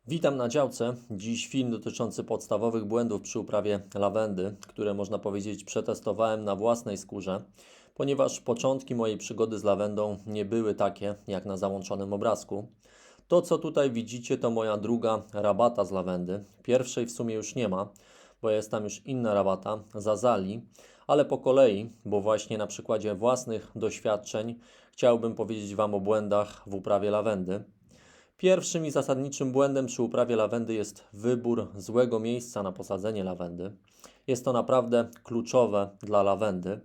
Witam na działce. Dziś film dotyczący podstawowych błędów przy uprawie lawendy, które można powiedzieć przetestowałem na własnej skórze, ponieważ początki mojej przygody z lawendą nie były takie jak na załączonym obrazku. To, co tutaj widzicie, to moja druga rabata z lawendy. Pierwszej w sumie już nie ma, bo jest tam już inna rabata z azalii, ale po kolei, bo właśnie na przykładzie własnych doświadczeń chciałbym powiedzieć Wam o błędach w uprawie lawendy. Pierwszym i zasadniczym błędem przy uprawie lawendy jest wybór złego miejsca na posadzenie lawendy. Jest to naprawdę kluczowe dla lawendy.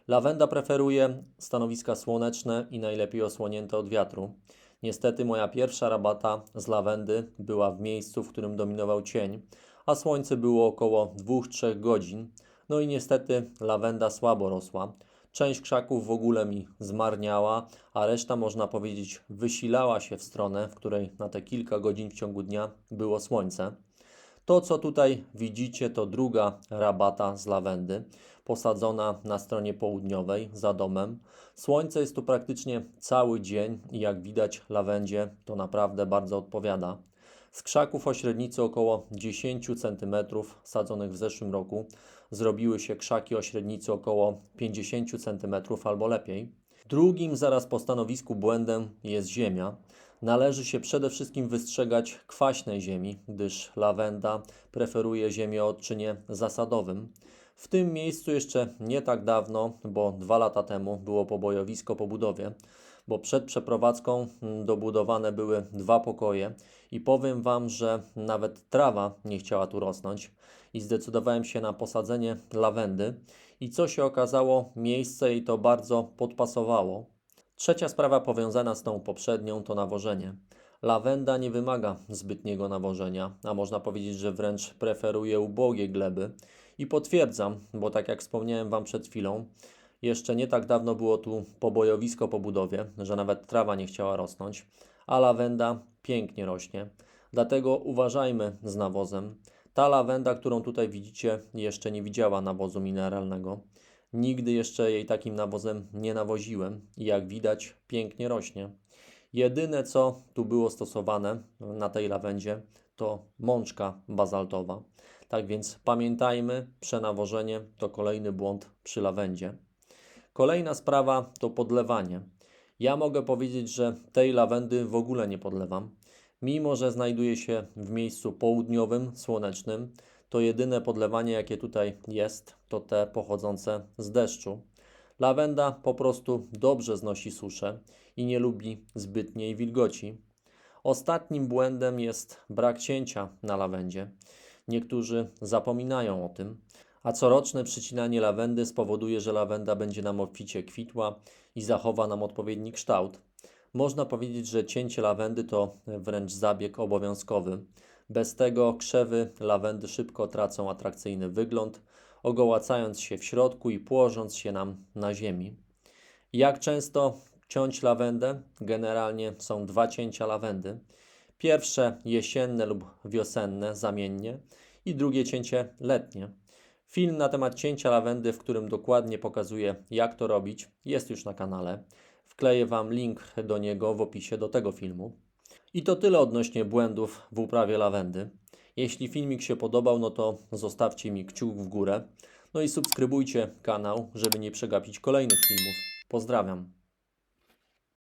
Lawenda preferuje stanowiska słoneczne i najlepiej osłonięte od wiatru. Niestety moja pierwsza rabata z lawendy była w miejscu, w którym dominował cień, a słońce było około 2-3 godzin. No i niestety lawenda słabo rosła. Część krzaków w ogóle mi zmarniała, a reszta, można powiedzieć, wysilała się w stronę, w której na te kilka godzin w ciągu dnia było słońce. To, co tutaj widzicie, to druga rabata z lawendy, posadzona na stronie południowej za domem. Słońce jest tu praktycznie cały dzień i jak widać, lawendzie to naprawdę bardzo odpowiada. Z krzaków o średnicy około 10 cm sadzonych w zeszłym roku zrobiły się krzaki o średnicy około 50 cm albo lepiej. Drugim zaraz po stanowisku błędem jest ziemia. Należy się przede wszystkim wystrzegać kwaśnej ziemi, gdyż lawenda preferuje ziemię o odczynie zasadowym. W tym miejscu jeszcze nie tak dawno, bo 2 lata temu było pobojowisko po budowie, bo przed przeprowadzką dobudowane były 2 pokoje i powiem Wam, że nawet trawa nie chciała tu rosnąć i zdecydowałem się na posadzenie lawendy i co się okazało, miejsce jej to bardzo podpasowało. Trzecia sprawa powiązana z tą poprzednią to nawożenie. Lawenda nie wymaga zbytniego nawożenia, a można powiedzieć, że wręcz preferuje ubogie gleby. I potwierdzam, bo tak jak wspomniałem Wam przed chwilą, jeszcze nie tak dawno było tu pobojowisko po budowie, że nawet trawa nie chciała rosnąć, a lawenda pięknie rośnie. Dlatego uważajmy z nawozem. Ta lawenda, którą tutaj widzicie, jeszcze nie widziała nawozu mineralnego. Nigdy jeszcze jej takim nawozem nie nawoziłem i jak widać pięknie rośnie. Jedyne co tu było stosowane na tej lawendzie to mączka bazaltowa. Tak więc pamiętajmy, przenawożenie to kolejny błąd przy lawendzie. Kolejna sprawa to podlewanie. Ja mogę powiedzieć, że tej lawendy w ogóle nie podlewam. Mimo że znajduje się w miejscu południowym, słonecznym, to jedyne podlewanie, jakie tutaj jest, to te pochodzące z deszczu. Lawenda po prostu dobrze znosi suszę i nie lubi zbytniej wilgoci. Ostatnim błędem jest brak cięcia na lawendzie. Niektórzy zapominają o tym, a coroczne przycinanie lawendy spowoduje, że lawenda będzie nam obficie kwitła i zachowa nam odpowiedni kształt. Można powiedzieć, że cięcie lawendy to wręcz zabieg obowiązkowy. Bez tego krzewy lawendy szybko tracą atrakcyjny wygląd, ogołacając się w środku i płożąc się nam na ziemi. Jak często ciąć lawendę? Generalnie są 2 cięcia lawendy. Pierwsze jesienne lub wiosenne zamiennie i drugie cięcie letnie. Film na temat cięcia lawendy, w którym dokładnie pokazuję, jak to robić, jest już na kanale. Wkleję Wam link do niego w opisie do tego filmu. I to tyle odnośnie błędów w uprawie lawendy. Jeśli filmik się podobał, no to zostawcie mi kciuk w górę. No i subskrybujcie kanał, żeby nie przegapić kolejnych filmów. Pozdrawiam.